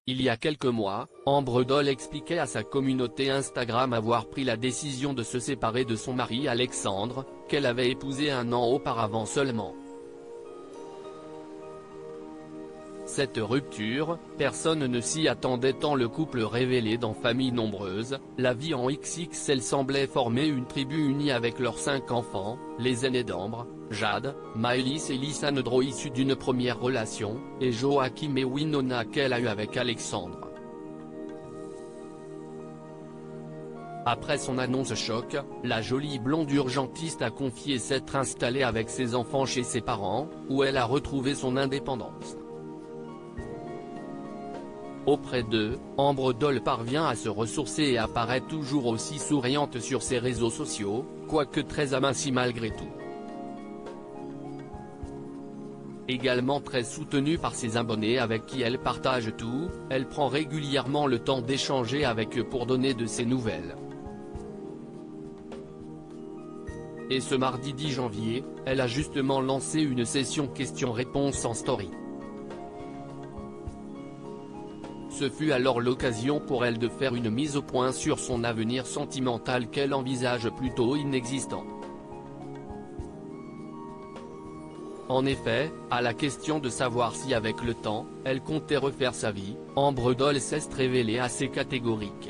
Il y a quelques mois, Ambre Doll expliquait à sa communauté Instagram avoir pris la décision de se séparer de son mari Alexandre, qu'elle avait épousé un an auparavant seulement. Cette rupture, personne ne s'y attendait tant le couple révélé dans Famille Nombreuse, la vie en XXL semblait former une tribu unie avec leurs 5 enfants, les aînés d'Ambre, Jade, Maëlys et Lysandro issus d'une première relation, et Joachim et Winona qu'elle a eu avec Alexandre. Après son annonce choc, la jolie blonde urgentiste a confié s'être installée avec ses enfants chez ses parents, où elle a retrouvé son indépendance. Auprès d'eux, Ambre Doll parvient à se ressourcer et apparaît toujours aussi souriante sur ses réseaux sociaux, quoique très amincie malgré tout. Également très soutenue par ses abonnés avec qui elle partage tout, elle prend régulièrement le temps d'échanger avec eux pour donner de ses nouvelles. Et ce mardi 10 janvier, elle a justement lancé une session questions-réponses en story. Ce fut alors l'occasion pour elle de faire une mise au point sur son avenir sentimental qu'elle envisage plutôt inexistant. En effet, à la question de savoir si avec le temps, elle comptait refaire sa vie, Ambre Doll s'est révélée assez catégorique.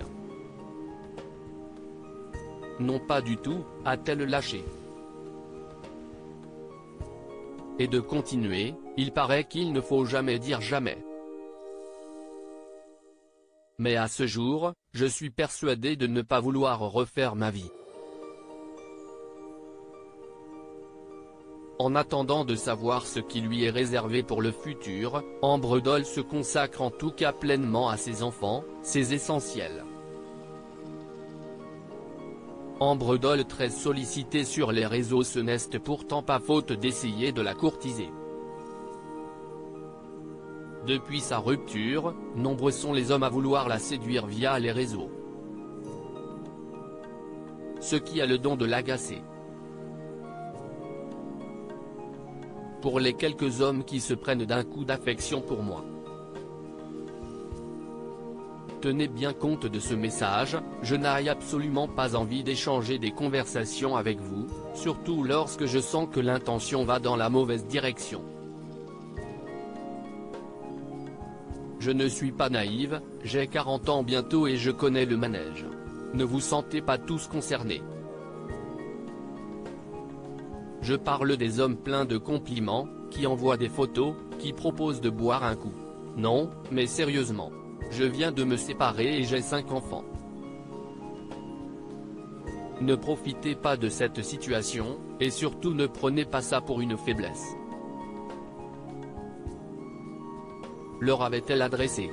Non pas du tout, a-t-elle lâché. Et de continuer, il paraît qu'il ne faut jamais dire jamais. Mais à ce jour, je suis persuadée de ne pas vouloir refaire ma vie. En attendant de savoir ce qui lui est réservé pour le futur, Ambre Doll se consacre en tout cas pleinement à ses enfants, c'est essentiel. Ambre Doll très sollicitée sur les réseaux, ce n'est pourtant pas faute d'essayer de la courtiser. Depuis sa rupture, nombreux sont les hommes à vouloir la séduire via les réseaux. Ce qui a le don de l'agacer. Pour les quelques hommes qui se prennent d'un coup d'affection pour moi. Tenez bien compte de ce message, je n'ai absolument pas envie d'échanger des conversations avec vous, surtout lorsque je sens que l'intention va dans la mauvaise direction. Je ne suis pas naïve, j'ai 40 ans bientôt et je connais le manège. Ne vous sentez pas tous concernés. Je parle des hommes pleins de compliments, qui envoient des photos, qui proposent de boire un coup. Non, mais sérieusement. Je viens de me séparer et j'ai 5 enfants. Ne profitez pas de cette situation, et surtout ne prenez pas ça pour une faiblesse. Leur avait-elle adressé.